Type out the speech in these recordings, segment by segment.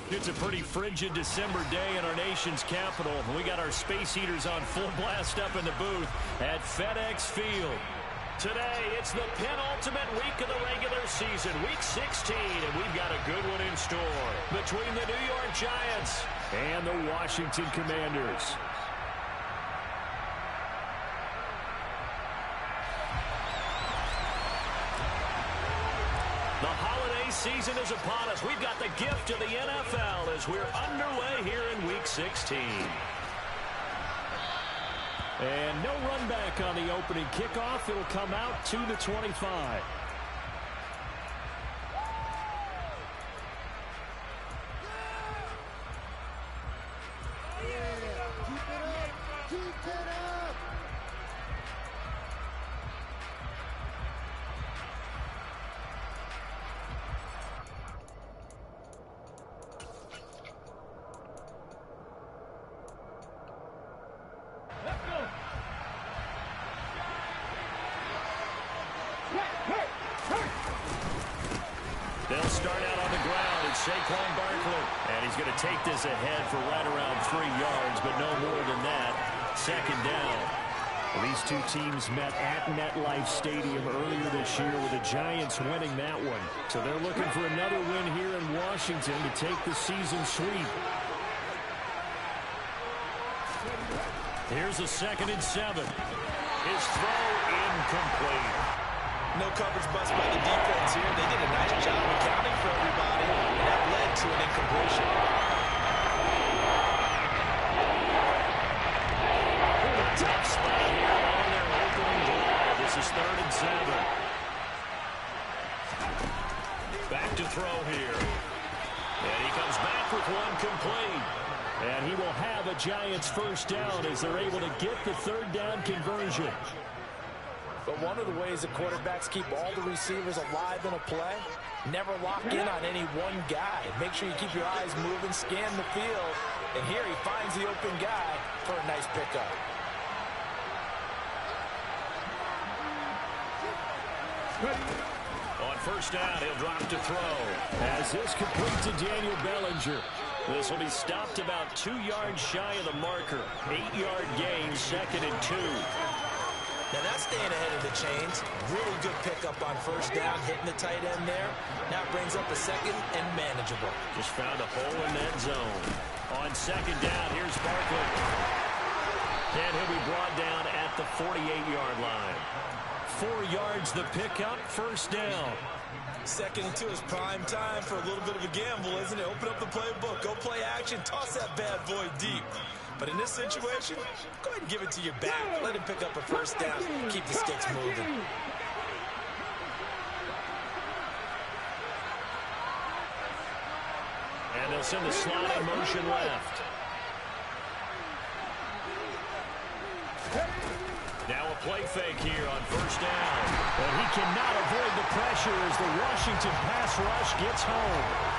It's a pretty frigid December day in our nation's capital. We got our space heaters on full blast up in the booth at FedEx Field. Today, it's the penultimate week of the regular season, Week 16, and we've got a good one in store between the New York Giants and the Washington Commanders. The holiday season is upon us. We've got the gift of the NFL as we're underway here in Week 16. And no run back on the opening kickoff. It'll come out to the 25. They'll start out on the ground. It's and he's going to take this ahead for right around 3 yards, but no more than that. Second down. Well, these two teams met at MetLife Stadium earlier this year with the Giants winning that one. So they're looking for another win here in Washington to take the season sweep. Here's a 2nd and 7. His throw incomplete. No coverage bust by the defense here. They did a nice job accounting for everybody, and that led to an incompletion. Tough spot here on their opening drive. This is 3rd and 7. Back to throw here. And he comes back with one complete. And he will have a Giants first down as they're able to get the 3rd down conversion. But one of the ways that quarterbacks keep all the receivers alive in a play, never lock in on any one guy. Make sure you keep your eyes moving, scan the field. And here he finds the open guy for a nice pickup. On first down, he'll drop to throw. As this complete to Daniel Bellinger. This will be stopped about 2 yards shy of the marker. 8-yard gain, 2nd and 2. Now that's staying ahead of the chains. Really good pickup on first down, hitting the tight end there. Now it brings up a 2nd and manageable. Just found a hole in that zone. On 2nd down, here's Barkley. And he'll be brought down at the 48-yard line. 4 yards the pickup, first down. 2nd and 2 is prime time for a little bit of a gamble, isn't it? Open up the playbook, go play action, toss that bad boy deep. But in this situation, go ahead and give it to your back. Let him pick up a first down. Keep the sticks moving. And they'll send the slot in motion left. Now a play fake here on first down. And he cannot avoid the pressure as the Washington pass rush gets home.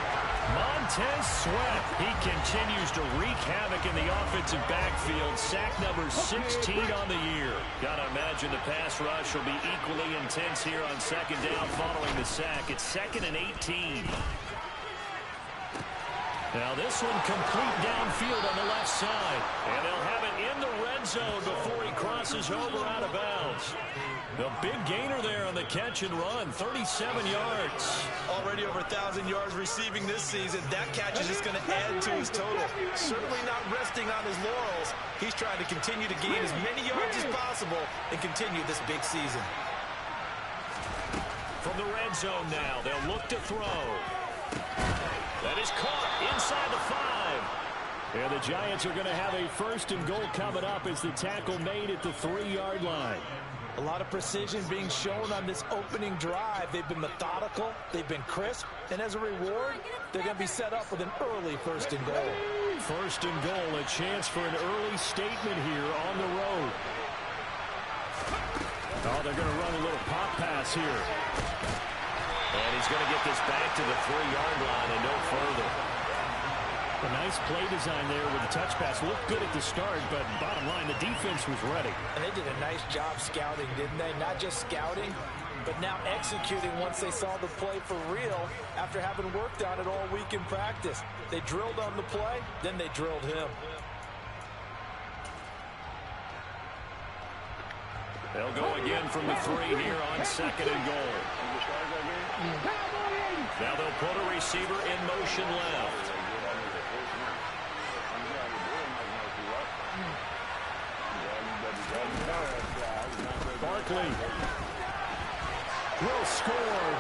Montez Sweat, he continues to wreak havoc in the offensive backfield. Sack number 16 on the year. Gotta imagine the pass rush will be equally intense here on 2nd down following the sack. It's 2nd and 18. Now this one complete downfield on the left side. And they'll have it in the red zone before he crosses over out of bounds. The big gainer there on the catch and run, 37 yards. Already over 1,000 yards receiving this season. That catch is just going to add to his total. Certainly not resting on his laurels. He's trying to continue to gain as many yards as possible and continue this big season. From the red zone now, they'll look to throw. That is caught inside the 5. And the Giants are going to have a 1st and goal coming up as the tackle made at the 3-yard line. A lot of precision being shown on this opening drive. They've been methodical, they've been crisp, and as a reward, they're going to be set up with an early 1st and goal. 1st and goal, a chance for an early statement here on the road. Oh, they're going to run a little pop pass here. And he's going to get this back to the 3-yard line and no further. A nice play design there with the touch pass. Looked good at the start, but bottom line, the defense was ready. And they did a nice job scouting, didn't they? Not just scouting, but now executing once they saw the play for real after having worked on it all week in practice. They drilled on the play, then they drilled him. They'll go again from the 3 here on 2nd and goal. Now they'll put a receiver in motion left. Barkley will score.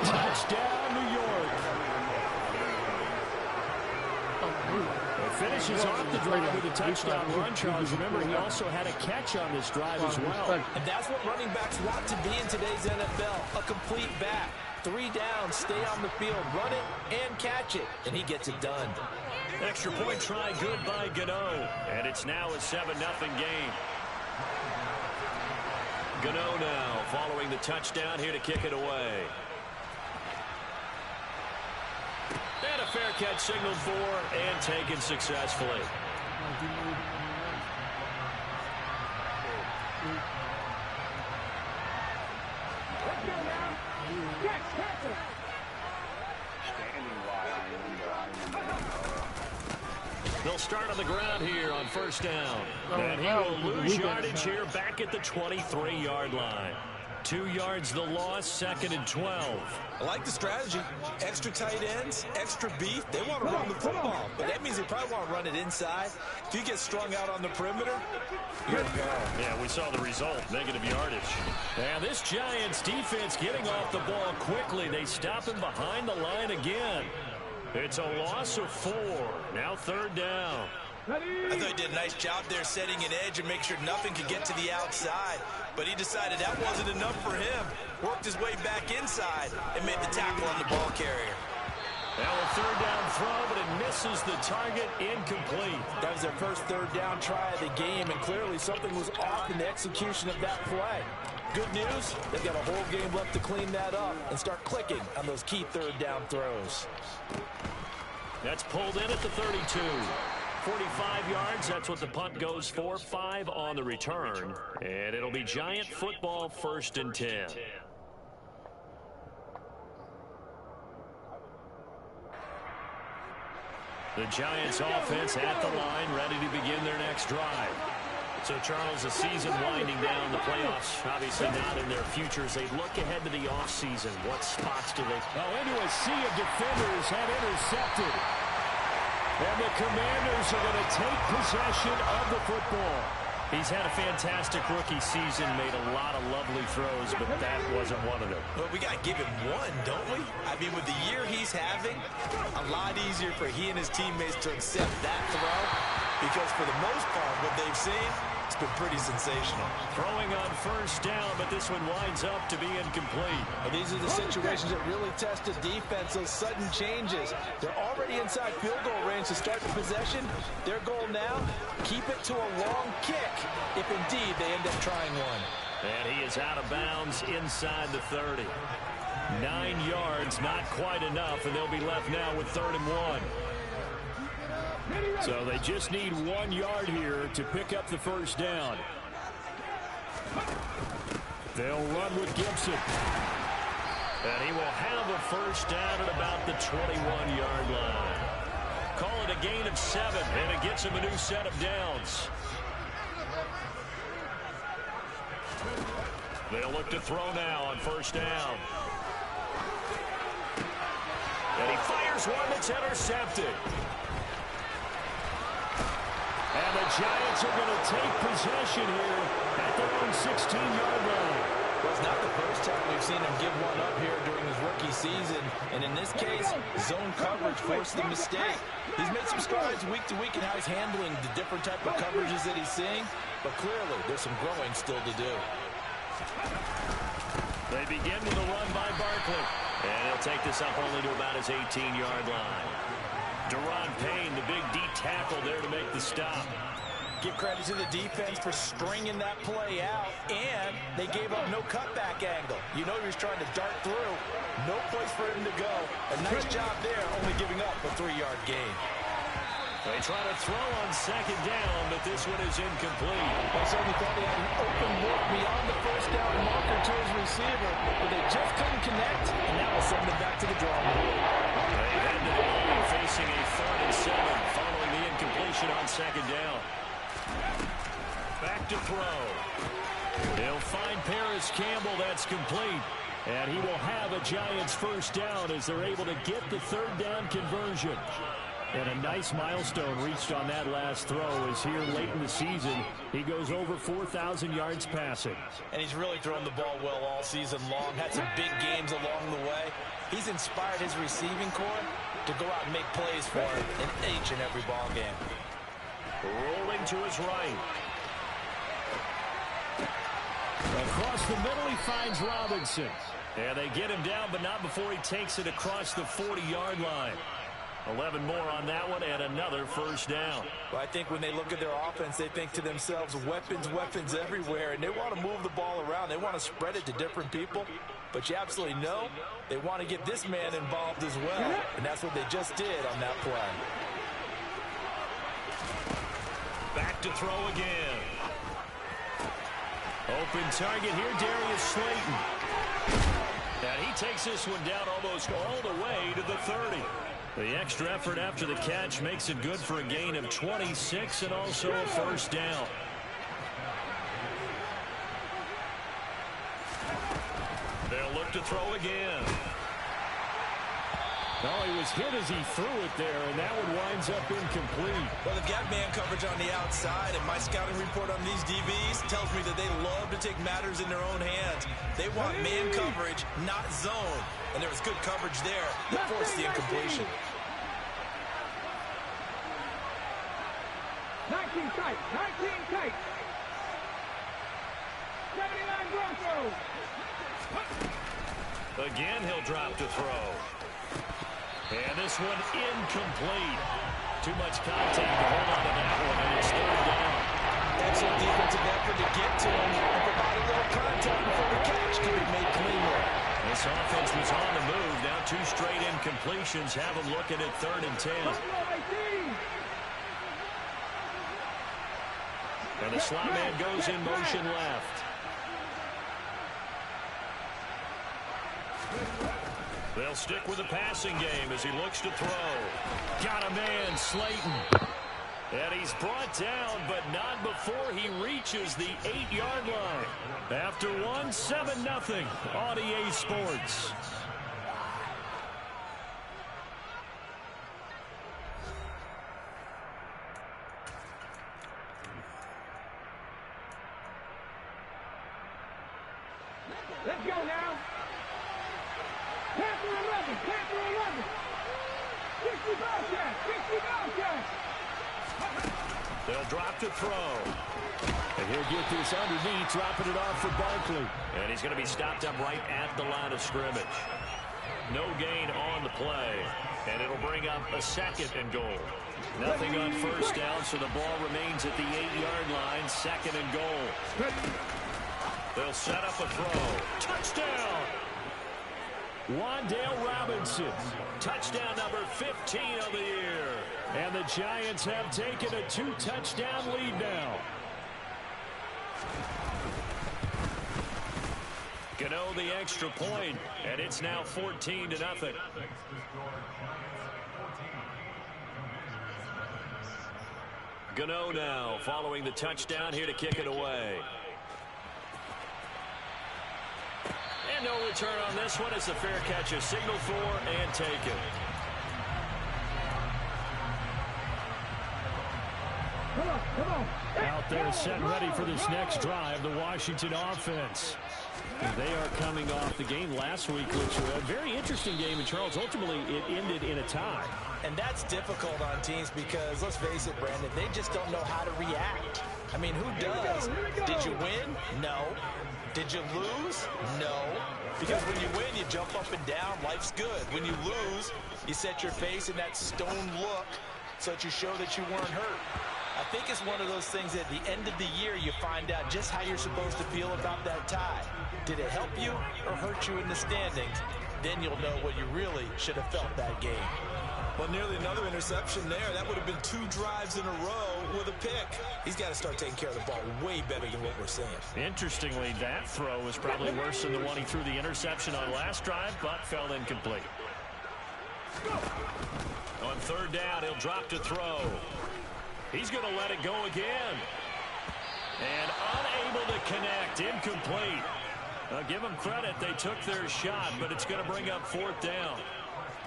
Touchdown, New York. Finishes off the drive with a touchdown run, Charles. Remember, he also had a catch on this drive as well. And that's what running backs want to be in today's NFL, a complete back. 3 down, stay on the field, run it, and catch it. And he gets it done. Extra point try good by Gano. And it's now a 7-0 game. Gano now following the touchdown here to kick it away. And a fair catch signaled for and taken successfully. They'll start on the ground here on 1st down. And he will lose yardage here back at the 23-yard line. 2 yards the loss, 2nd and 12. I like the strategy. Extra tight ends, extra beef. They want to run the football, but that means they probably want to run it inside. If you get strung out on the perimeter, you're gone. Yeah, we saw the result, negative yardage. And this Giants defense getting off the ball quickly. They stop him behind the line again. It's a loss of 4. Now 3rd down. I thought he did a nice job there setting an edge and make sure nothing could get to the outside. But he decided that wasn't enough for him. Worked his way back inside and made the tackle on the ball carrier. Now a 3rd down throw, but it misses the target, incomplete. That was their first 3rd down try of the game, and clearly something was off in the execution of that play. Good news, they've got a whole game left to clean that up and start clicking on those key 3rd down throws. That's pulled in at the 32. 45 yards, that's what the punt goes for. 5 on the return. And it'll be Giant football, 1st and 10. The Giants offense at the line, ready to begin their next drive. So, Charles, the season winding down, the playoffs obviously not in their futures. They look ahead to the offseason. What spots do they... Oh, into a sea of defenders have intercepted. And the Commanders are going to take possession of the football. He's had a fantastic rookie season, made a lot of lovely throws, but that wasn't one of them. Well, we got to give him one, don't we? I mean, with the year he's having, a lot easier for he and his teammates to accept that throw, because for the most part, what they've seen, it's been pretty sensational. Throwing on 1st down, but this one winds up to be incomplete. Well, these are the situations that really test a defense, those sudden changes. They're already inside field goal range to start the possession. Their goal now, keep it to a long kick, if indeed they end up trying one. And he is out of bounds inside the 30. 9 yards, not quite enough, and they'll be left now with 3rd and 1. So they just need 1 yard here to pick up the 1st down. They'll run with Gibson. And he will have a 1st down at about the 21-yard line. Call it a gain of 7, and it gets him a new set of downs. They'll look to throw now on 1st down. And he fires one that's intercepted. And the Giants are going to take possession here at their own 16-yard line. Well, it's not the first time we've seen him give one up here during his rookie season. And in this case, zone coverage forced the mistake. He's made some strides week to week in how he's handling the different type of coverages that he's seeing. But clearly, there's some growing still to do. They begin with a run by Barkley. And he'll take this up only to about his 18-yard line. Deron Payne, the big D tackle there to make the stop. Give credit to the defense for stringing that play out, and they gave up no cutback angle. You know he was trying to dart through. No place for him to go. A nice job there, only giving up a 3-yard gain. They try to throw on 2nd down, but this one is incomplete. I certainly thought he had an open look beyond the 1st down marker to his receiver, but they just couldn't connect, and that will send them back to the drawing board. They head to the line facing a 3rd and 7 following the incompletion on 2nd down. Back to throw. He'll find Paris Campbell. That's complete. And he will have a Giants 1st down as they're able to get the 3rd down conversion. And a nice milestone reached on that last throw as here late in the season, he goes over 4,000 yards passing. And he's really thrown the ball well all season long. Had some big games along the way. He's inspired his receiving corps to go out and make plays for him in each and every ball game. Rolling to his right. Across the middle, he finds Robinson. And they get him down, but not before he takes it across the 40-yard line. 11 more on that one, and another 1st down. Well, I think when they look at their offense, they think to themselves, weapons, weapons everywhere, and they want to move the ball around. They want to spread it to different people, but you absolutely know they want to get this man involved as well, and that's what they just did on that play. Back to throw again. Open target here, Darius Slayton. And he takes this one down almost all the way to the 30. The extra effort after the catch makes it good for a gain of 26 and also a 1st down. They'll look to throw again. Oh, he was hit as he threw it there, and that one winds up incomplete. Well, they've got man coverage on the outside, and my scouting report on these DBs tells me that they love to take matters in their own hands. They want man coverage, not zone. And there was good coverage there that forced the incompletion. 19 tight, 19 tight. 79 Broncos. Again, he'll drop to throw. And this one incomplete. Too much contact to hold on to that one, and it's 3rd down. Excellent defensive effort to get to him and provide a little contact before the catch can be made cleanly. This offense was on the move. Now 2 straight incompletions have them looking at 3rd and 10. And the slot man goes in motion left. They'll stick with the passing game as he looks to throw. Got a man, Slayton. And he's brought down, but not before he reaches the 8-yard line. After one, 7-0 on EA Sports. Let's go now. Panther 11, Panther 11. 60 Bobcat, 60 Bobcat. They'll drop to throw. And he'll get this underneath, dropping it off for Barkley. And he's going to be stopped up right at the line of scrimmage. No gain on the play. And it'll bring up a 2nd and goal. Nothing on 1st down, so the ball remains at the 8-yard line, 2nd and goal. They'll set up a throw. Touchdown! Wan'Dale Robinson. Touchdown number 15 of the year. And the Giants have taken a 2-touchdown lead now. Gano the extra point, and it's now 14-0. Gano now following the touchdown here to kick it away. And no return on this one as the fair catch is signaled for and taken. Come on. Out there set and ready for this next drive, the Washington offense. They are coming off the game last week, which was a very interesting game in Charles. Ultimately, it ended in a tie. And that's difficult on teams because, let's face it, Brandon, they just don't know how to react. I mean, who does? Did you win? No. Did you lose? No. Because when you win, you jump up and down. Life's good. When you lose, you set your face in that stone look so that you show that you weren't hurt. I think it's one of those things that at the end of the year you find out just how you're supposed to feel about that tie. Did it help you or hurt you in the standings? Then you'll know what you really should have felt that game. Well, nearly another interception there. That would have been 2 drives in a row with a pick. He's got to start taking care of the ball way better than what we're seeing. Interestingly, that throw was probably worse than the one he threw the interception on last drive, but fell incomplete. On 3rd down, he'll drop to throw. He's going to let it go again. And unable to connect. Incomplete. I'll give them credit. They took their shot, but it's going to bring up 4th down.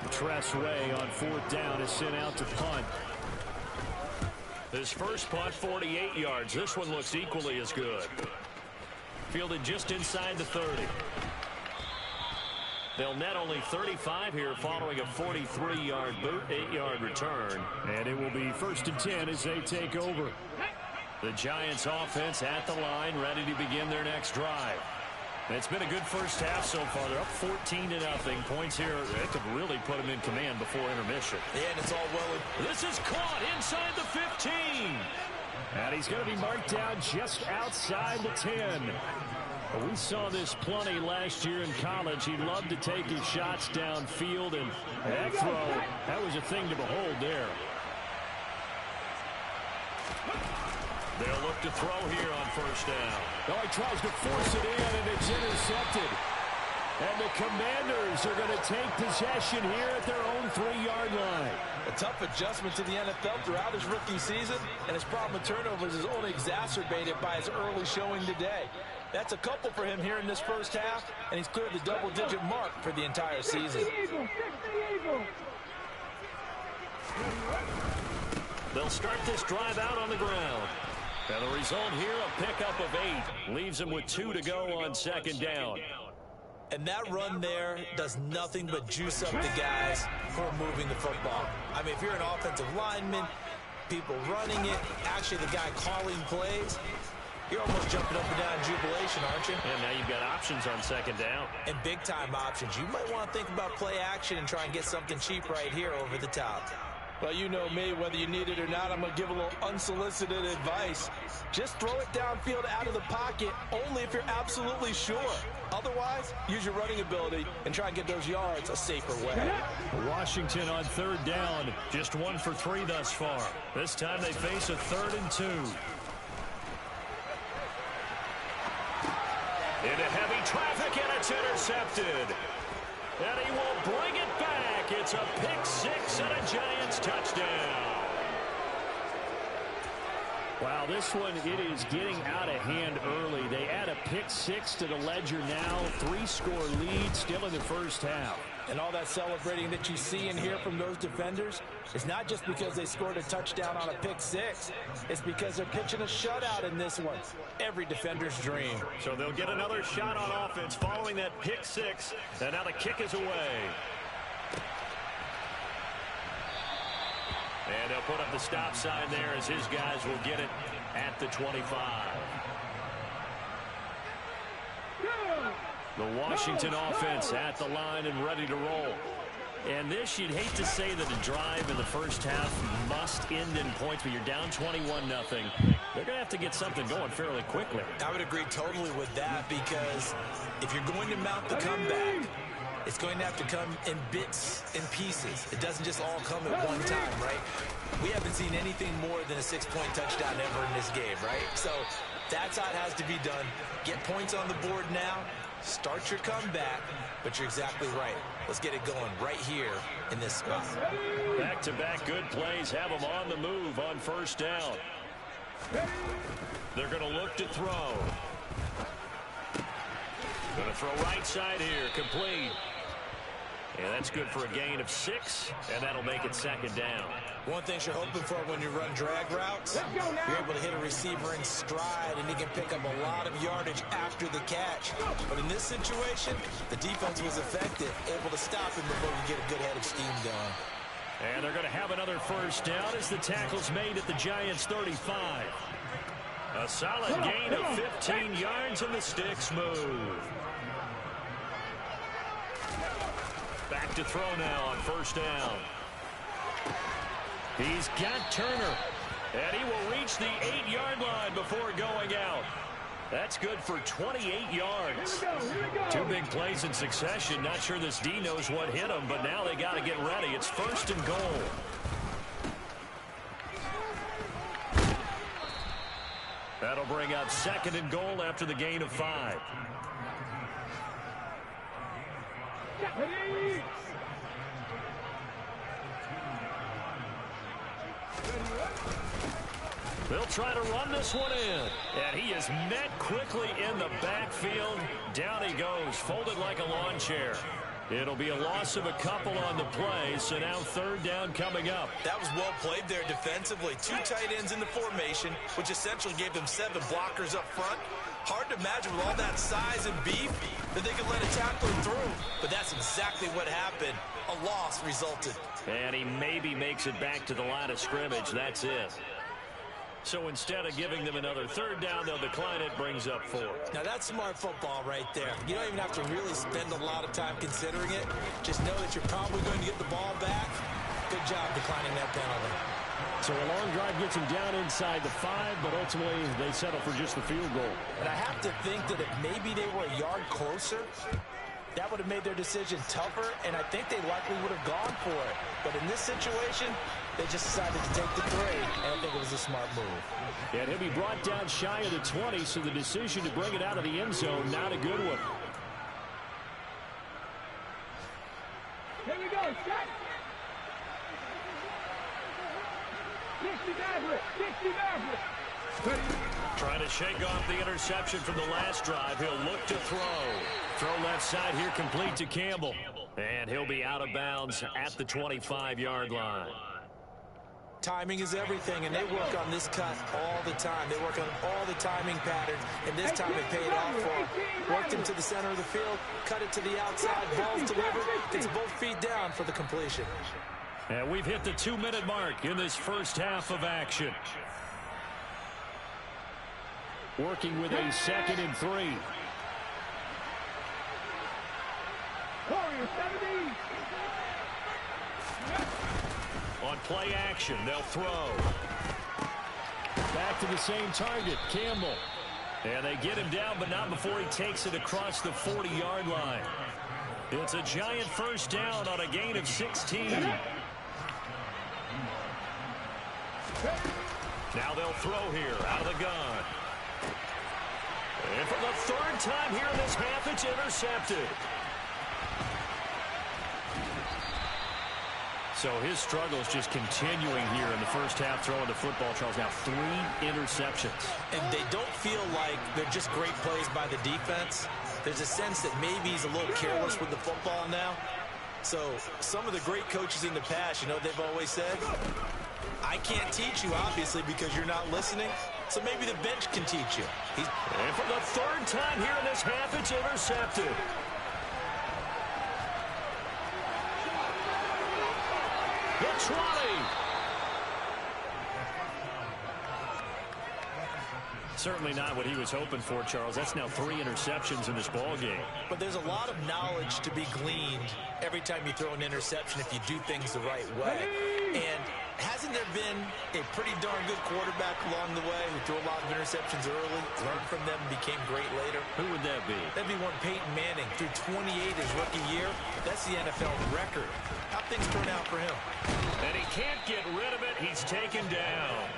Tressway on 4th down is sent out to punt. His first punt, 48 yards. This one looks equally as good. Fielded just inside the 30. They'll net only 35 here following a 43-yard boot, 8-yard return. And it will be 1st and 10 as they take over. The Giants offense at the line, ready to begin their next drive. It's been a good first half so far. They're up 14-0. Points here that could really put them in command before intermission. Yeah, and it's all well. This is caught inside the 15. And he's going to be marked down just outside the 10. We saw this plenty last year in college. He loved to take his shots downfield, and that throw, that was a thing to behold there. They'll look to throw here on 1st down. Oh, he tries to force it in, and it's intercepted. And the Commanders are going to take possession here at their own 3-yard line. A tough adjustment to the NFL throughout his rookie season, and his problem with turnovers is only exacerbated by his early showing today. That's a couple for him here in this first half, and he's cleared the double-digit mark for the entire season. They'll start this drive out on the ground. And the result here, a pickup of 8. Leaves him with 2 to go on 2nd down. And that run there does nothing but juice up the guys who are moving the football. I mean, if you're an offensive lineman, people running it, actually the guy calling plays, you're almost jumping up and down in jubilation, aren't you? And now you've got options on 2nd down. And big-time options. You might want to think about play action and try and get something cheap right here over the top. Well, you know me, whether you need it or not, I'm going to give a little unsolicited advice. Just throw it downfield out of the pocket, only if you're absolutely sure. Otherwise, use your running ability and try and get those yards a safer way. Washington on 3rd down, just 1 for 3 thus far. This time they face a 3rd and 2. Into heavy traffic, and it's intercepted. And he will bring it back. It's a pick 6 and a Giants touchdown. Wow, this one, it is getting out of hand early. They add a pick 6 to the ledger now. 3-score lead still in the first half. And all that celebrating that you see and hear from those defenders is not just because they scored a touchdown on a pick 6. It's because they're pitching a shutout in this one. Every defender's dream. So they'll get another shot on offense following that pick 6. And now the kick is away. And they'll put up the stop sign there as his guys will get it at the 25. The Washington offense at the line and ready to roll. And this, you'd hate to say that a drive in the first half must end in points, but you're down 21-0. They're going to have to get something going fairly quickly. I would agree totally with that, because if you're going to mount the comeback, it's going to have to come in bits and pieces. It doesn't just all come at one time, right? We haven't seen anything more than a 6-point touchdown ever in this game, right? So that's how it has to be done. Get points on the board now. Start your comeback, but you're exactly right. Let's get it going right here in this spot. Back-to-back good plays have them on the move on 1st down. They're going to look to throw. Going to throw right side here, complete. And that's good for a gain of 6, and that'll make it 2nd down. One thing you're hoping for when you run drag routes, you're able to hit a receiver in stride, and he can pick up a lot of yardage after the catch. But in this situation, the defense was effective, able to stop him before you get a good head of steam going. And they're going to have another 1st down as the tackle's made at the Giants' 35. A solid gain of 15 yards, and the sticks move. Back to throw now on 1st down. He's got Turner, and he will reach the 8-yard line before going out. That's good for 28 yards. 2 Two big plays in succession. Not sure this D knows what hit him, but now they got to get ready. It's 1st and goal. That'll bring up 2nd and goal after the gain of 5. They'll try to run this one in. And he is met quickly in the backfield. Down he goes, folded like a lawn chair. It'll be a loss of a couple on the play, so now 3rd down coming up. That was well played there defensively. 2 tight ends in the formation, which essentially gave them 7 blockers up front. Hard to imagine with all that size and beef that they could let a tackler through. But that's exactly what happened. A loss resulted. And he maybe makes it back to the line of scrimmage. That's it. So instead of giving them another 3rd down, they'll decline it, brings up 4. Now that's smart football right there. You don't even have to really spend a lot of time considering it. Just know that you're probably going to get the ball back. Good job declining that penalty. So a long drive gets him down inside the 5, but ultimately they settle for just the field goal. And I have to think that if maybe they were a yard closer, that would have made their decision tougher, and I think they likely would have gone for it. But in this situation, they just decided to take the 3, and I think it was a smart move. And he'll be brought down shy of the 20, so the decision to bring it out of the end zone, not a good one. Here we go, set. 60 Maverick, 60 Maverick. Trying to shake off the interception from the last drive. He'll look to throw. Throw left side here, complete to Campbell. And he'll be out of bounds at the 25-yard line. Timing is everything, and they work on this cut all the time. They work on all the timing patterns, and this time it paid off for them. Worked him to the center of the field, cut it to the outside, ball's delivered. It's both feet down for the completion. And we've hit the 2-minute mark in this first half of action. Working with a 2nd and 3. Warrior 70. On play action, they'll throw. Back to the same target, Campbell. And they get him down, but not before he takes it across the 40-yard line. It's a giant 1st down on a gain of 16. Now they'll throw here out of the gun. And for the 3rd time here in this half, it's intercepted. So his struggles just continuing here in the first half throwing the football, Charles. Now 3 interceptions. And they don't feel like they're just great plays by the defense. There's a sense that maybe he's a little careless with the football now. So some of the great coaches in the past, you know, they've always said, I can't teach you, obviously, because you're not listening. So maybe the bench can teach you. And for the 3rd time here in this half, it's intercepted. The 20. Certainly not what he was hoping for, Charles. That's now 3 interceptions in this ball game. But there's a lot of knowledge to be gleaned every time you throw an interception if you do things the right way. And hasn't there been a pretty darn good quarterback along the way who threw a lot of interceptions early, learned from them, became great later? Who would that be? That'd be one Peyton Manning. Threw 28 his rookie year. That's the NFL record. How'd things turn out for him? And he can't get rid of it. He's taken down.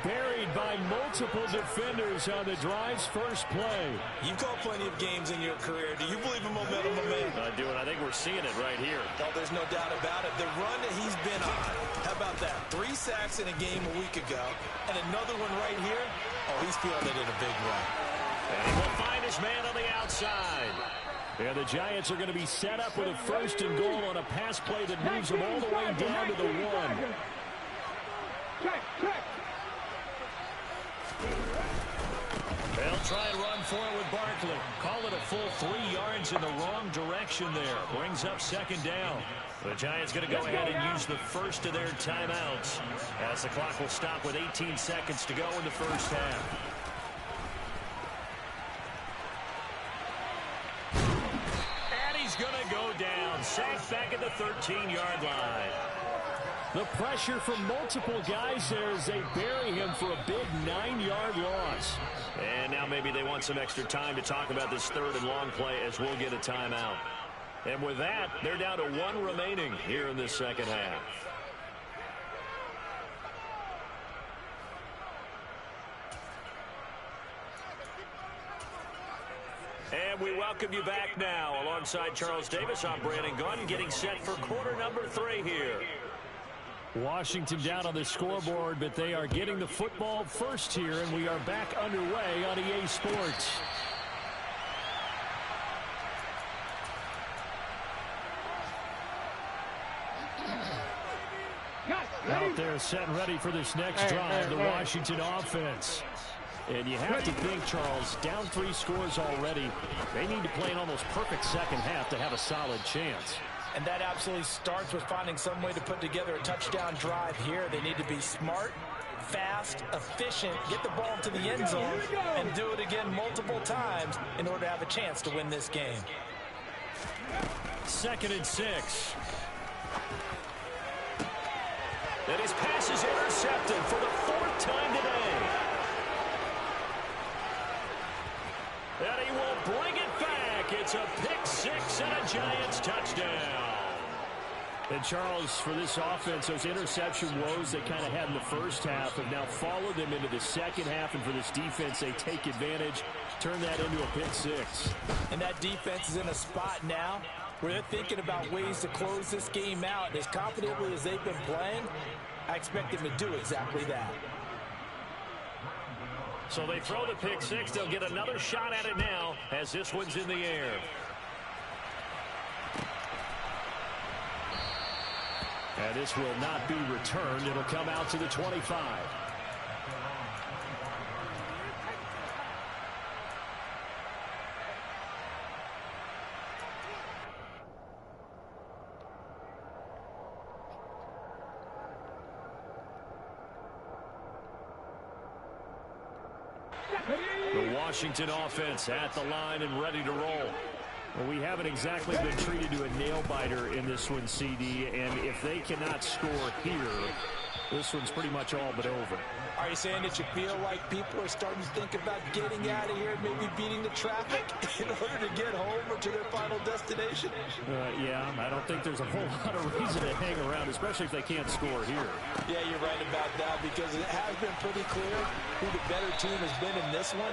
Buried by multiple defenders on the drive's first play. You've called plenty of games in your career. Do you believe in momentum, my man? I do, and I think we're seeing it right here. Oh, there's no doubt about it. The run that he's been on. How about that? 3 sacks in a game a week ago, and another one right here. Oh, he's feeling it in a big way. And he will find his man on the outside. And the Giants are going to be set up with a 1st and goal on a pass play that moves them all the way down to the 1. They'll try and run for it with Barkley. Call it a full 3 yards in the wrong direction there. Brings up 2nd down. The Giants going to go ahead and use the first of their timeouts as the clock will stop with 18 seconds to go in the first half. And he's going to go down. Sacked back at the 13-yard line. The pressure from multiple guys there as they bury him for a big 9-yard loss. And now maybe they want some extra time to talk about this third and long play as we'll get a timeout. And with that, they're down to 1 remaining here in this second half. And we welcome you back now. Alongside Charles Davis, I'm Brandon Gunn, getting set for quarter number 3 here. Washington down on the scoreboard, but they are getting the football first here, and we are back underway on EA Sports. Out there set and ready for this next drive, the Washington offense. And you have to think, Charles, down 3 scores already. They need to play an almost perfect second half to have a solid chance. And that absolutely starts with finding some way to put together a touchdown drive here. They need to be smart, fast, efficient, get the ball to the end zone, and do it again multiple times in order to have a chance to win this game. 2nd and 6. And his pass is intercepted for the 4th time today. And he will bring it back. It's a pick 6 and a Giants touchdown. And Charles, for this offense, those interception woes they kind of had in the first half have now followed them into the second half. And for this defense, they take advantage, turn that into a pick 6. And that defense is in a spot now where they're thinking about ways to close this game out. And as confidently as they've been playing, I expect them to do exactly that. So they throw the pick 6. They'll get another shot at it now as this one's in the air. And this will not be returned. It'll come out to the 25. The Washington offense at the line and ready to roll. Well, we haven't exactly been treated to a nail-biter in this one, CD, and if they cannot score here, this one's pretty much all but over. Are you saying that you feel like people are starting to think about getting out of here, maybe beating the traffic in order to get home or to their final destination? Yeah, I don't think there's a whole lot of reason to hang around, especially if they can't score here. Yeah, you're right about that, because it has been pretty clear who the better team has been in this one.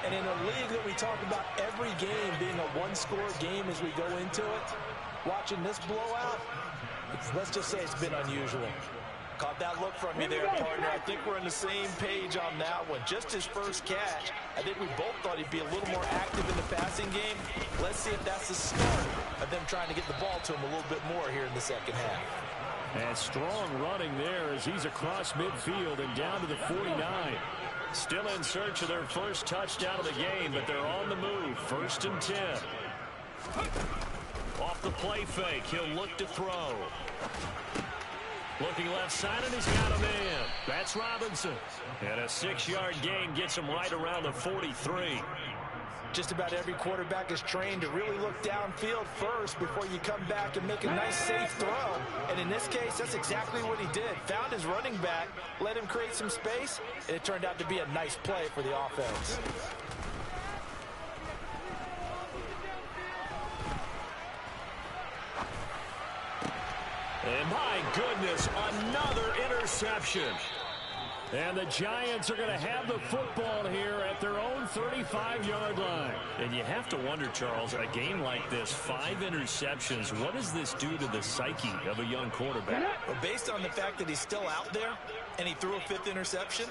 And in a league that we talk about every game being a one-score game as we go into it, watching this blowout, let's just say it's been unusual. Caught that look from you there, partner. I think we're on the same page on that one. Just his first catch, I think we both thought he'd be a little more active in the passing game. Let's see if that's the start of them trying to get the ball to him a little bit more here in the second half. And strong running there as he's across midfield and down to the 49. Still in search of their first touchdown of the game, but they're on the move. 1st and 10. Off the play fake, he'll look to throw. Looking left side, and he's got a man. That's Robinson. And a 6-yard gain gets him right around the 43. Just about every quarterback is trained to really look downfield first before you come back and make a nice, safe throw. And in this case, that's exactly what he did. Found his running back, let him create some space, and it turned out to be a nice play for the offense. And my goodness, another interception. And the Giants are going to have the football here at their own 35-yard line. And you have to wonder, Charles, a game like this, 5 interceptions, what does this do to the psyche of a young quarterback? Well, based on the fact that he's still out there and he threw a 5th interception,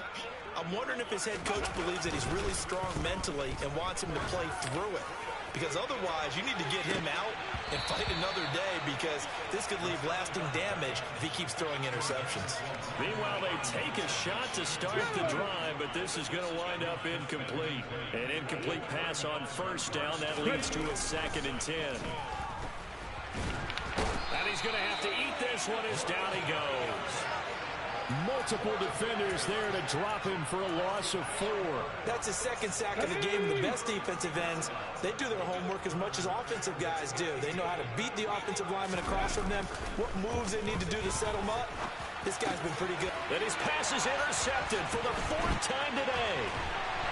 I'm wondering if his head coach believes that he's really strong mentally and wants him to play through it. Because otherwise, you need to get him out and fight another day, because this could leave lasting damage if he keeps throwing interceptions. Meanwhile, they take a shot to start the drive, but this is going to wind up incomplete. An incomplete pass on 1st down. That leads to a 2nd and 10. And he's going to have to eat this one as down he goes. Multiple defenders there to drop him for a loss of 4. That's his 2nd sack of the game. The best defensive ends, they do their homework as much as offensive guys do. They know how to beat the offensive lineman across from them, what moves they need to do to set them up. This guy's been pretty good. And his pass is intercepted for the 4th time today.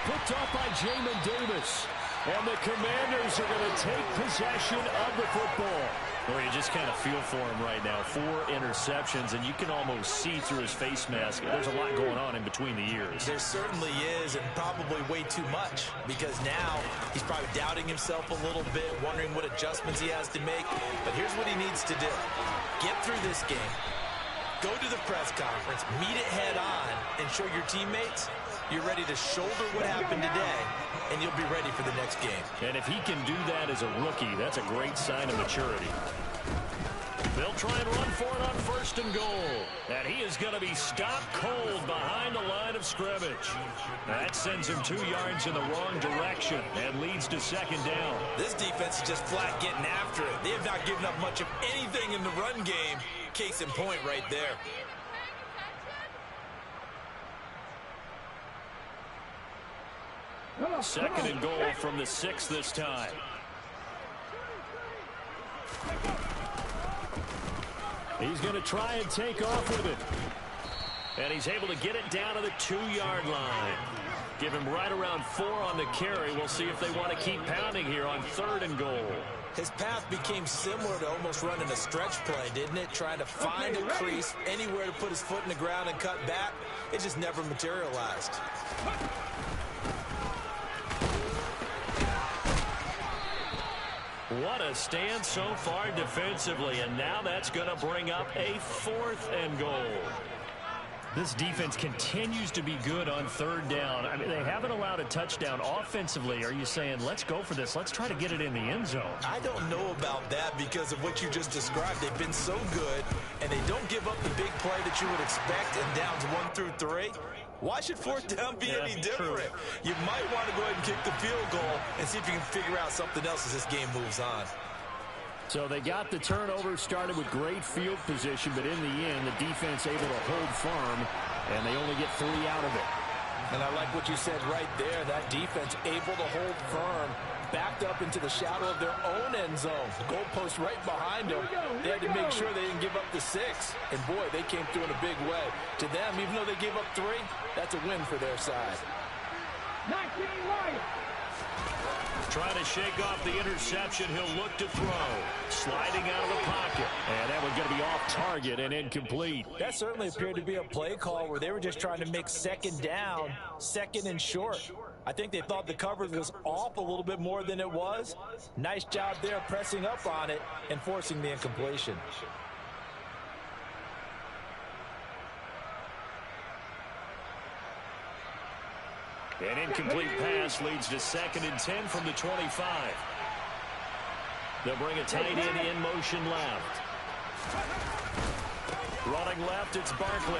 Picked off by Jamin Davis. And the Commanders are going to take possession of the football. Well, you just kind of feel for him right now. 4 interceptions, and you can almost see through his face mask. There's a lot going on in between the ears. There certainly is, and probably way too much, because now he's probably doubting himself a little bit, wondering what adjustments he has to make. But here's what he needs to do. Get through this game. Go to the press conference, meet it head on, and show your teammates you're ready to shoulder what happened today, and you'll be ready for the next game. And if he can do that as a rookie, that's a great sign of maturity. They'll try and run for it on 1st and goal. And he is going to be stopped cold behind the line of scrimmage. That sends him 2 yards in the wrong direction and leads to 2nd down. This defense is just flat getting after it. They have not given up much of anything in the run game. Case in point right there. Second and goal from the 6 this time. He's going to try and take off with it. And he's able to get it down to the 2-yard line. Give him right around 4 on the carry. We'll see if they want to keep pounding here on 3rd and goal. His path became similar to almost running a stretch play, didn't it? Trying to find a crease, anywhere to put his foot in the ground and cut back. It just never materialized. What a stand so far defensively, and now that's going to bring up a 4th and goal. This defense continues to be good on 3rd down. I mean, they haven't allowed a touchdown offensively. Are you saying, let's go for this? Let's try to get it in the end zone. I don't know about that because of what you just described. They've been so good, and they don't give up the big play that you would expect in downs 1 through 3. Why should 4th down be any different? True. You might want to go ahead and kick the field goal and see if you can figure out something else as this game moves on. So they got the turnover started with great field position, but in the end, the defense able to hold firm, and they only get 3 out of it. And I like what you said right there. That defense able to hold firm, backed up into the shadow of their own end zone. The goalpost right behind them. They had to make sure they didn't give up the 6. And, boy, they came through in a big way. To them, even though they gave up 3, that's a win for their side. 19 right. Trying to shake off the interception. He'll look to throw. Sliding out of the pocket. And that one's going to be off target and incomplete. That certainly appeared to be a play call where they were just trying to make 2nd down, 2nd and short. I think they thought the coverage was off a little bit more than it was. Nice job there pressing up on it and forcing the incompletion. An incomplete pass leads to 2nd and 10 from the 25. They'll bring a tight end in motion left. Running left, it's Barkley.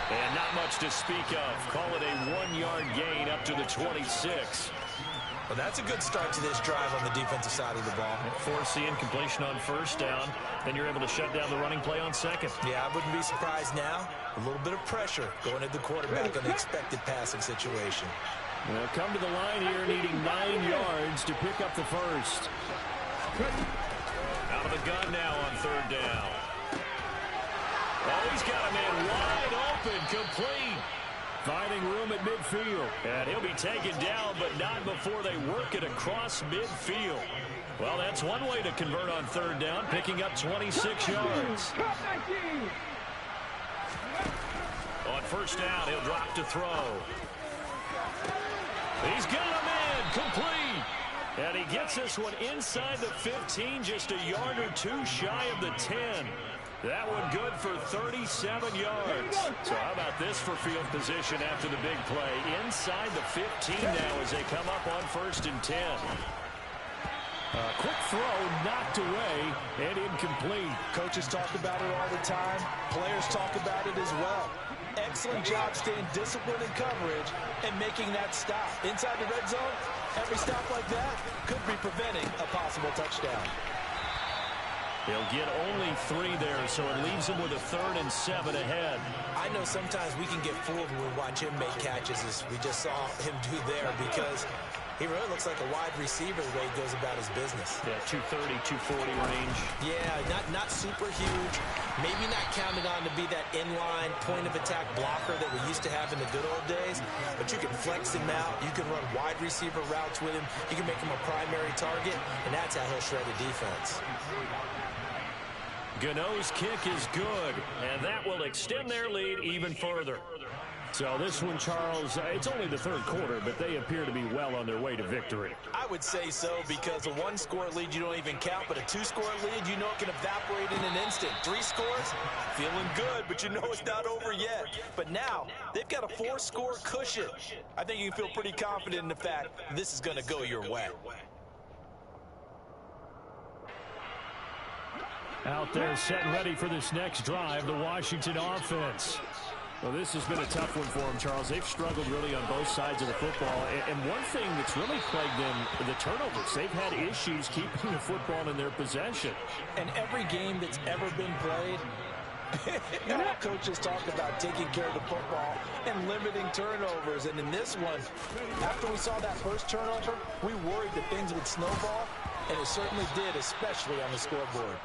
And not much to speak of. Call it a 1-yard gain up to the 26. Well, that's a good start to this drive on the defensive side of the ball. Force the incompletion on 1st down. Then you're able to shut down the running play on 2nd. Yeah, I wouldn't be surprised now. A little bit of pressure going at the quarterback on the expected passing situation. They'll come to the line here needing 9 yards to pick up the 1st. Out of the gun now on 3rd down. Oh, he's got a man wide open, complete. Finding room at midfield. And he'll be taken down, but not before they work it across midfield. Well, that's one way to convert on 3rd down, picking up 26 yards. On 1st down, he'll drop to throw. He's got a man, complete. And he gets this one inside the 15, just a yard or 2 shy of the 10. That one good for 37 yards. So how about this for field position after the big play? Inside the 15 now as they come up on 1st and 10. Quick throw knocked away and incomplete. Coaches talk about it all the time. Players talk about it as well. Excellent job staying disciplined in coverage and making that stop. Inside the red zone, every stop like that could be preventing a possible touchdown. He'll get only 3 there, so it leaves him with a 3rd and 7 ahead. I know sometimes we can get fooled when we watch him make catches, as we just saw him do there, because He really looks like a wide receiver the way he goes about his business. Yeah, 230, 240 range. Yeah, not super huge. Maybe not counted on to be that inline point-of-attack blocker that we used to have in the good old days. But you can flex him out. You can run wide receiver routes with him. You can make him a primary target, and that's how he'll shred a defense. Gano's kick is good, and that will extend their lead even further. So this one, Charles, it's only the third quarter, but they appear to be well on their way to victory. I would say so, because a one-score lead you don't even count, but a two-score lead you know it can evaporate in an instant. 3 scores, feeling good, but you know it's not over yet. But now, they've got a 4-score cushion. I think you can feel pretty confident in the fact this is going to go your way. Out there set and ready for this next drive, the Washington offense. Well, this has been a tough one for them, Charles. They've struggled really on both sides of the football. And one thing that's really plagued them, the turnovers. They've had issues keeping the football in their possession. And every game that's ever been played, all coaches talk about taking care of the football and limiting turnovers. And in this one, after we saw that first turnover, we worried that things would snowball, and it certainly did, especially on the scoreboard.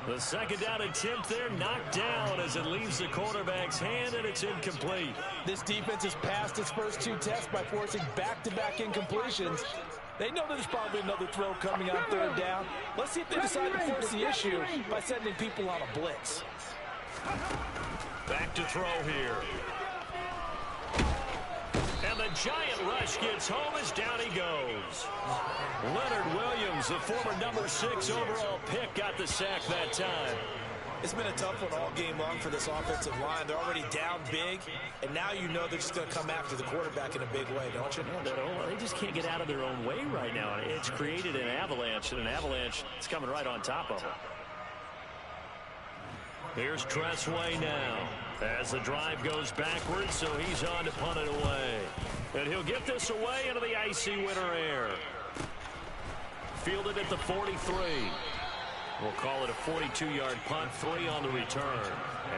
The second down attempt there knocked down as it leaves the quarterback's hand, and it's incomplete. This defense has passed its first 2 tests by forcing back-to-back incompletions. They know there's probably another throw coming on third down. Let's see if they decide to force the issue by sending people on a blitz. Back to throw here. And the giant rush gets home as down he goes. Leonard Williams, the former number 6 overall pick, got the sack that time. It's been a tough one all game long for this offensive line. They're already down big, and now you know they're just going to come after the quarterback in a big way, don't you? They just can't get out of their own way right now. It's created an avalanche, and an avalanche is coming right on top of them. Here's Tressway now as the drive goes backwards, so he's on to punt it away. And he'll get this away into the icy winter air. Fielded at the 43. We'll call it a 42-yard punt, 3 on the return.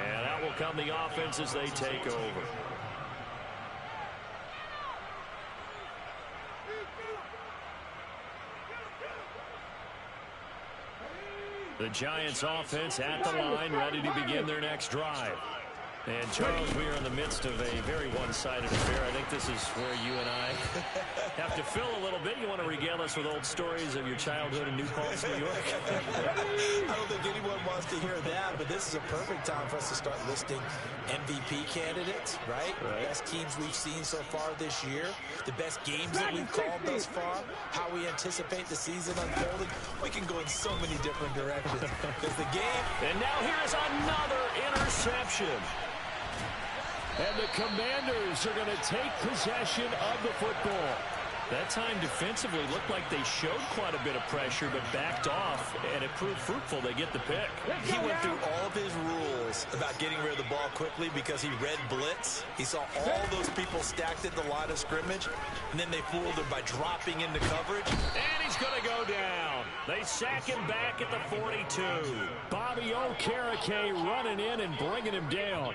And out will come the offense as they take over. The Giants offense at the line, ready to begin their next drive. And, Charles, we are in the midst of a very one-sided affair. I think this is where you and I have to fill a little bit. You want to regale us with old stories of your childhood in New Paltz, New York? I don't think anyone wants to hear that, but this is a perfect time for us to start listing MVP candidates, right? Best teams we've seen so far this year, the best games that we've called thus far, how we anticipate the season unfolding. We can go in so many different directions. Because the game... And now here is another interception. And the Commanders are going to take possession of the football. That time defensively looked like they showed quite a bit of pressure but backed off, and it proved fruitful. They get the pick. He went through all of his rules about getting rid of the ball quickly because he read blitz. He saw all those people stacked at the line of scrimmage, and then they fooled him by dropping into coverage. And he's going to go down. They sack him back at the 42. Bobby Okereke running in and bringing him down.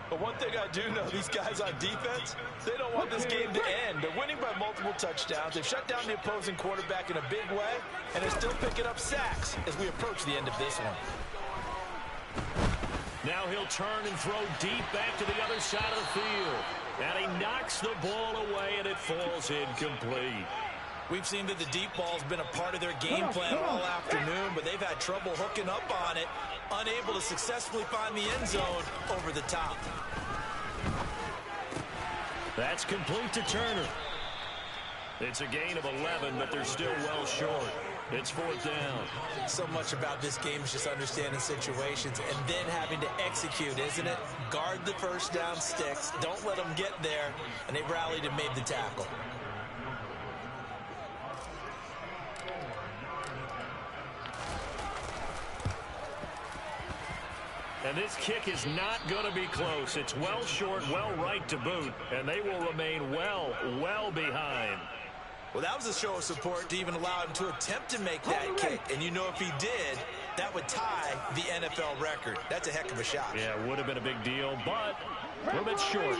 But one thing I do know, these guys on defense, they don't want this game to end. They're winning by multiple touchdowns. They've shut down the opposing quarterback in a big way, and they're still picking up sacks as we approach the end of this one. Now he'll turn and throw deep back to the other side of the field. And he knocks the ball away, and it falls incomplete. We've seen that the deep ball's been a part of their game plan all afternoon, but they've had trouble hooking up on it, unable to successfully find the end zone over the top. That's complete to Turner. It's a gain of 11, but they're still well short. It's 4th down. So much about this game is just understanding situations and then having to execute, isn't it? Guard the first down sticks. Don't let them get there. And they rallied and made the tackle. And this kick is not going to be close. It's well short, well right to boot, and they will remain well behind. Well, that was a show of support to even allow him to attempt to make that kick. And you know if he did, that would tie the NFL record. That's a heck of a shot. Yeah, it would have been a big deal, but a little bit short.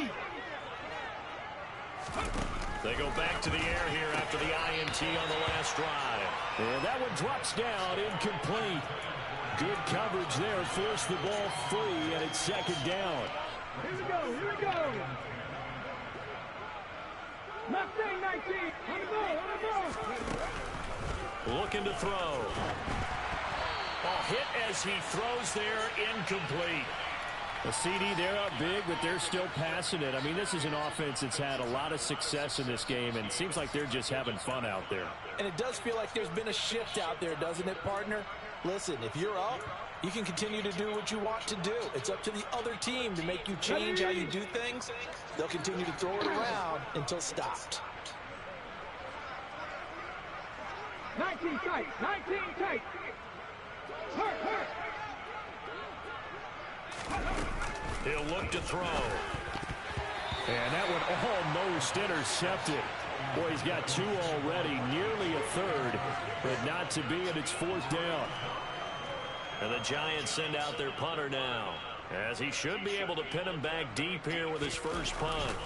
They go back to the air here after the INT on the last drive. And that one drops down, incomplete. Good coverage there, forced the ball free, and it's second down. Here we go, here we go. Mustang 19, on the ball, on the ball. Looking to throw. Ball hit as he throws there, incomplete. The CD, they're up big, but they're still passing it. I mean, this is an offense that's had a lot of success in this game, and it seems like they're just having fun out there. And it does feel like there's been a shift out there, doesn't it, partner? Listen, if you're up, you can continue to do what you want to do. It's up to the other team to make you change how you do things. They'll continue to throw it around until stopped. 19 tight, 19 tight. Hurt, hurt. He'll look to throw. And that one almost intercepted. Boy, he's got two already, nearly a third, but not to be, and it's fourth down. And the Giants send out their punter now, as he should be able to pin him back deep here with his first punt.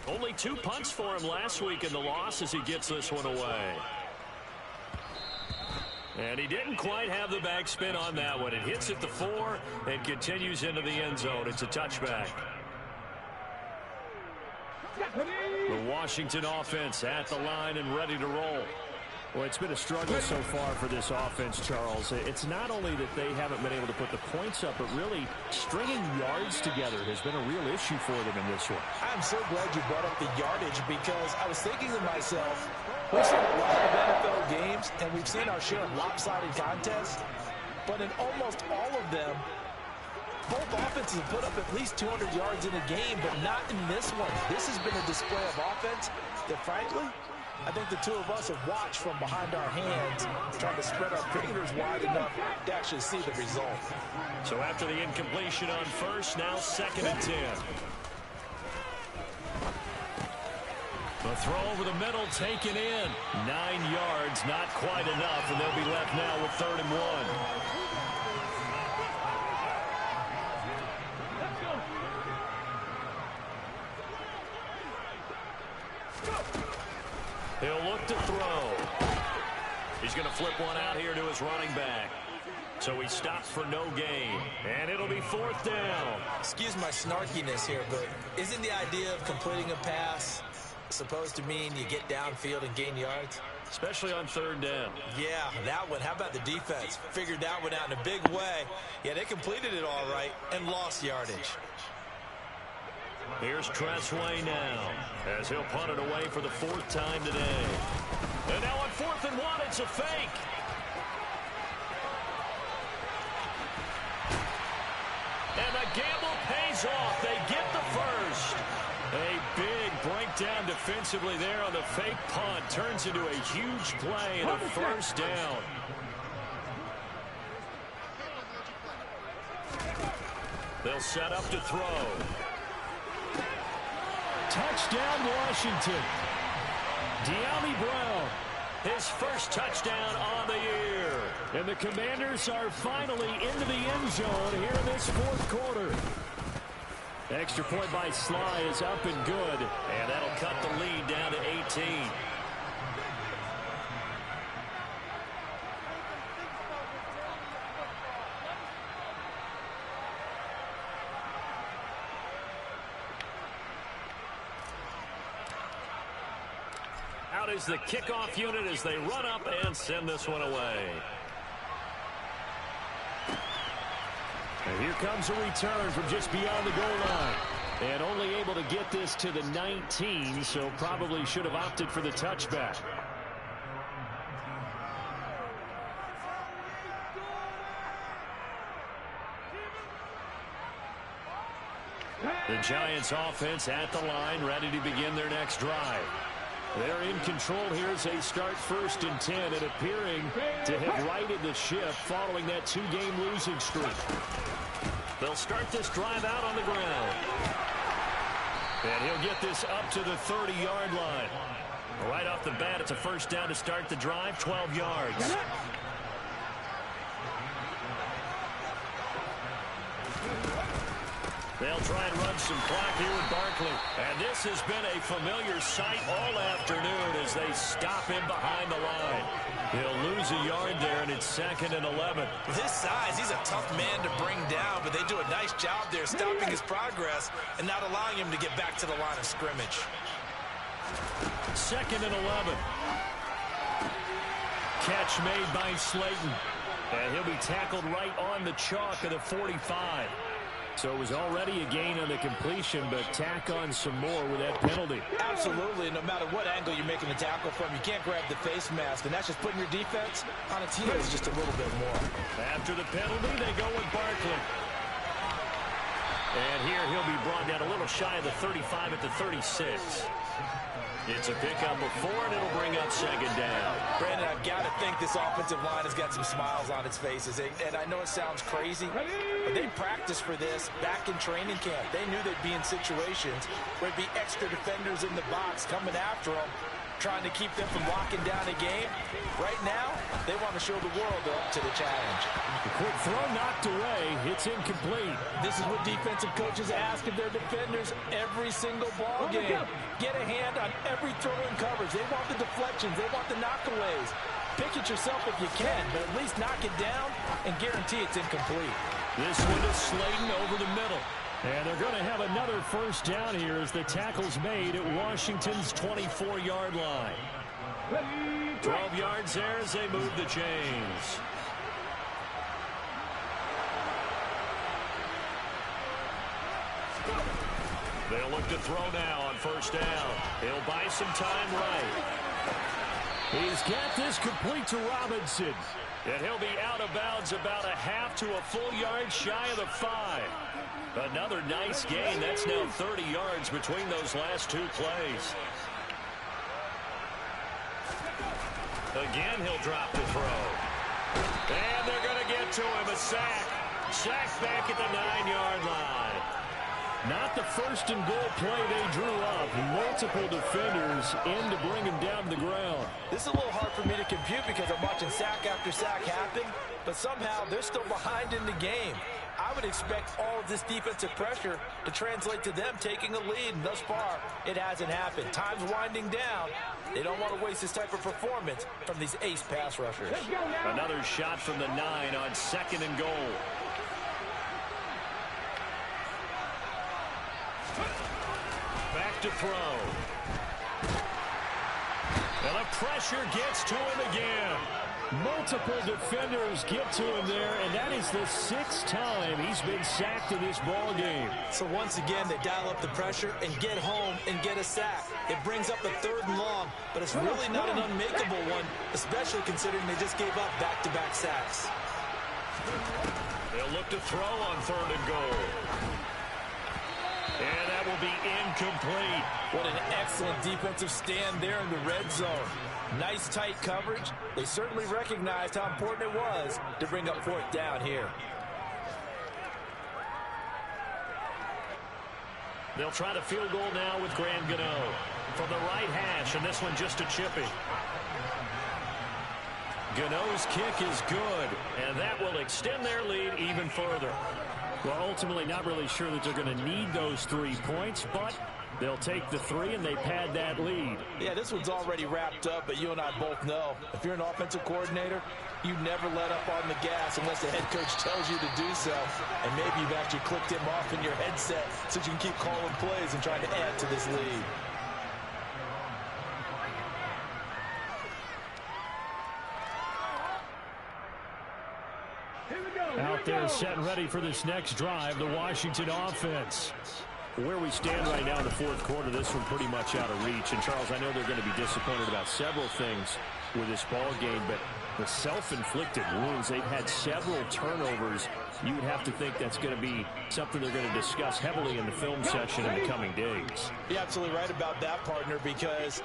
Only 2 punts for him last week in the loss as he gets this one away. And he didn't quite have the backspin on that one. It hits at the 4 and continues into the end zone. It's a touchback. The Washington offense at the line and ready to roll. Well, it's been a struggle so far for this offense, Charles. It's not only that they haven't been able to put the points up, but really stringing yards together has been a real issue for them in this one. I'm so glad you brought up the yardage, because I was thinking to myself, we've seen a lot of NFL games, and we've seen our share of lopsided contests, but in almost all of them, both offenses have put up at least 200 yards in a game, but not in this one. This has been a display of offense that, frankly, I think the two of us have watched from behind our hands, trying to spread our fingers wide enough to actually see the result. So after the incompletion on first, now 2nd and 10. The throw over the middle taken in. 9 yards, not quite enough, and they'll be left now with 3rd and 1. He'll look to throw. He's going to flip one out here to his running back. So he stops for no gain. And it'll be 4th down. Excuse my snarkiness here, but isn't the idea of completing a pass supposed to mean you get downfield and gain yards? Especially on 3rd down. Yeah, that one. How about the defense? Figured that one out in a big way. Yeah, they completed it all right and lost yardage. Here's Tressway now, as he'll punt it away for the 4th time today. And now on 4th and 1, it's a fake. And the gamble pays off. They get the first. A big breakdown defensively there on the fake punt. Turns into a huge play and a 1st down. They'll set up to throw. Touchdown, Washington. De'Ami Brown, his first touchdown on the year. And the Commanders are finally into the end zone here in this 4th quarter. Extra point by Sly is up and good. And that'll cut the lead down to 18. Out is the kickoff unit as they run up and send this one away. And here comes a return from just beyond the goal line. And only able to get this to the 19, so probably should have opted for the touchback. The Giants offense at the line, ready to begin their next drive. They're in control here as they start 1st and 10 and appearing to have righted the ship following that 2-game losing streak. They'll start this drive out on the ground. And he'll get this up to the 30-yard line. Right off the bat, it's a 1st down to start the drive, 12 yards. They'll try and run some clock here with Barkley. And this has been a familiar sight all afternoon as they stop him behind the line. He'll lose a yard there, and it's 2nd and 11. With his size, he's a tough man to bring down, but they do a nice job there stopping his progress and not allowing him to get back to the line of scrimmage. 2nd and 11. Catch made by Slayton. And he'll be tackled right on the chalk of the 45. So it was already a gain on the completion, but tack on some more with that penalty. Absolutely. No matter what angle you're making the tackle from, you can't grab the face mask, and that's just putting your defense on its heels just a little bit more. After the penalty, they go with Barkley. And here he'll be brought down a little shy of the 35 at the 36. It's a pickup of 4, and it'll bring up 2nd down. Brandon, I've got to think this offensive line has got some smiles on its faces. And I know it sounds crazy, but they practiced for this back in training camp. They knew they'd be in situations where there'd be extra defenders in the box coming after them, trying to keep them from locking down a game. Right now, they want to show the world they're up to the challenge. The quick throw knocked away. It's incomplete. This is what defensive coaches ask of their defenders every single ball game. Get a hand on every throw in coverage. They want the deflections. They want the knockaways. Pick it yourself if you can, but at least knock it down and guarantee it's incomplete. This one is Slayton over the middle. And they're going to have another 1st down here as the tackle's made at Washington's 24-yard line. 12 yards there as they move the chains. They'll look to throw now on 1st down. He'll buy some time right. He's got this complete to Robinson. And he'll be out of bounds about a half to a full yard shy of the 5. Another nice gain. That's now 30 yards between those last 2 plays. Again, he'll drop the throw. And they're going to get to him. A sack. Sack back at the 9-yard line. Not the 1st and goal play they drew up. Multiple defenders in to bring him down to the ground. This is a little hard for me to compute because I'm watching sack after sack happen, but somehow they're still behind in the game. I would expect all of this defensive pressure to translate to them taking a lead, and thus far, it hasn't happened. Time's winding down. They don't want to waste this type of performance from these ace pass rushers. Another shot from the 9 on 2nd and goal. Back to throw. And the pressure gets to him again. Multiple defenders get to him there, and that is the 6th time he's been sacked in this ball game. So once again, they dial up the pressure and get home and get a sack. It brings up a 3rd and long, but it's really not an unmakeable one, especially considering they just gave up back-to-back sacks. They'll look to throw on 3rd and goal. And that will be incomplete. What an excellent defensive stand there in the red zone. Nice tight coverage. They certainly recognized how important it was to bring up 4th down here. They'll try the field goal now with Graham Gano from the right hash, and this one just a chippy. Gano's kick is good, and that will extend their lead even further. Well, ultimately, not really sure that they're going to need those 3 points, but they'll take the 3 and they pad that lead. Yeah, this one's already wrapped up, but you and I both know if you're an offensive coordinator, you never let up on the gas unless the head coach tells you to do so. And maybe you've actually clicked him off in your headset so you can keep calling plays and trying to add to this lead. Out there set and ready for this next drive, the Washington offense. Where we stand right now in the 4th quarter, this one pretty much out of reach. And, Charles, I know they're going to be disappointed about several things with this ball game, but the self-inflicted wounds, they've had several turnovers. You would have to think that's going to be something they're going to discuss heavily in the film session in the coming days. You're absolutely right about that, partner, because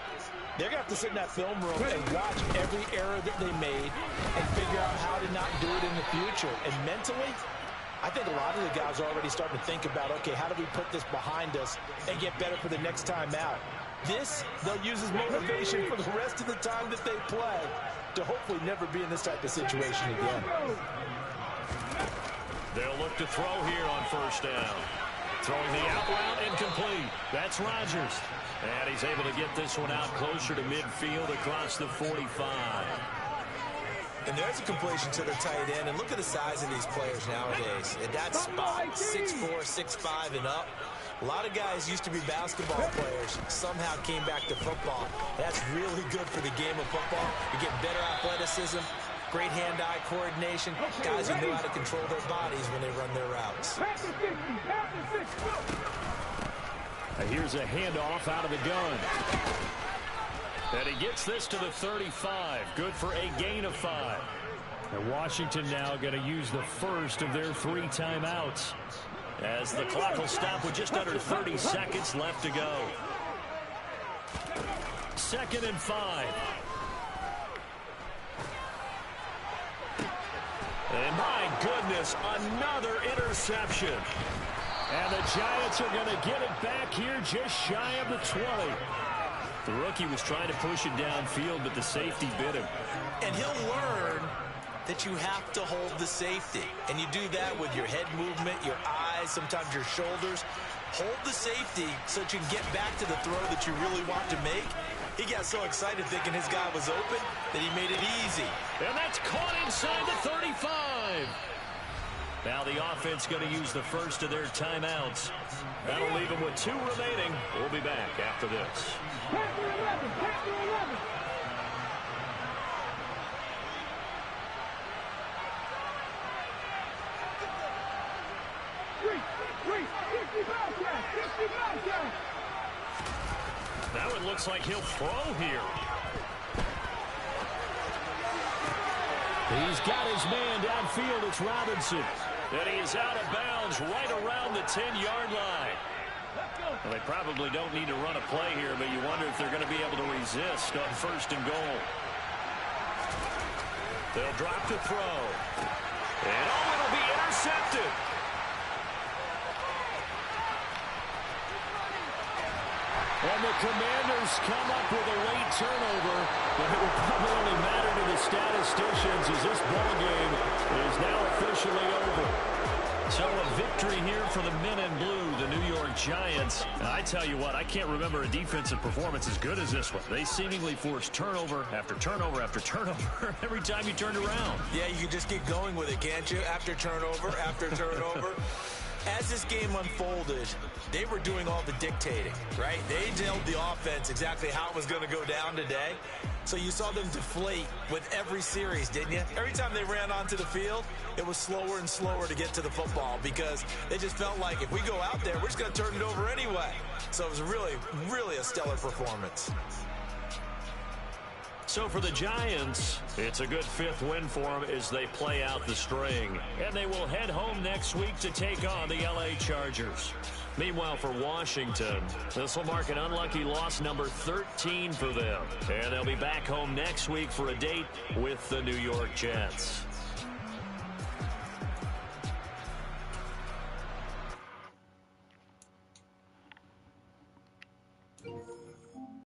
they're going to have to sit in that film room and watch every error that they made and figure out how to not do it in the future. And mentally, I think a lot of the guys are already starting to think about, okay, how do we put this behind us and get better for the next time out? This, they'll use as motivation for the rest of the time that they play to hopefully never be in this type of situation again. They'll look to throw here on 1st down. Throwing the out route incomplete. That's Rodgers. And he's able to get this one out closer to midfield across the 45. And there's a completion to the tight end. And look at the size of these players nowadays. At that spot, 6'4", 6'5", and up. A lot of guys used to be basketball players, somehow came back to football. That's really good for the game of football. You get better athleticism, great hand-eye coordination, guys who know how to control their bodies when they run their routes. And here's a handoff out of the gun. And he gets this to the 35. Good for a gain of 5. And Washington now going to use the first of their 3 timeouts, as the clock will stop with just under 30 seconds left to go. 2nd and 5. And my goodness, another interception. And the Giants are going to get it back here just shy of the 20. The rookie was trying to push it downfield, but the safety bit him. And he'll learn that you have to hold the safety. And you do that with your head movement, your eyes, sometimes your shoulders. Hold the safety so that you can get back to the throw that you really want to make. He got so excited thinking his guy was open that he made it easy. And that's caught inside the 35. Now the offense going to use the first of their timeouts. That'll leave them with 2 remaining. We'll be back after this. Panther 11, Panther 11. Now it looks like he'll throw here. He's got his man downfield. It's Robinson. And he is out of bounds right around the 10-yard line. Well, they probably don't need to run a play here, but you wonder if they're going to be able to resist on 1st and goal. They'll drop to throw. And it'll be intercepted. And the Commanders come up with a late turnover, but it will probably only matter to the statisticians as this ball game is now officially over. So a victory here for the men in blue, the New York Giants. And I tell you what, I can't remember a defensive performance as good as this one. They seemingly forced turnover after turnover after turnover every time you turned around. Yeah, you can just keep going with it, can't you? After turnover, after turnover. As this game unfolded, they were doing all the dictating, right? They told the offense exactly how it was going to go down today. So you saw them deflate with every series, didn't you? Every time they ran onto the field, it was slower and slower to get to the football because they just felt like if we go out there, we're just going to turn it over anyway. So it was really, really a stellar performance. So for the Giants, it's a good 5th win for them as they play out the string. And they will head home next week to take on the LA Chargers. Meanwhile, for Washington, this will mark an unlucky loss number 13 for them. And they'll be back home next week for a date with the New York Jets.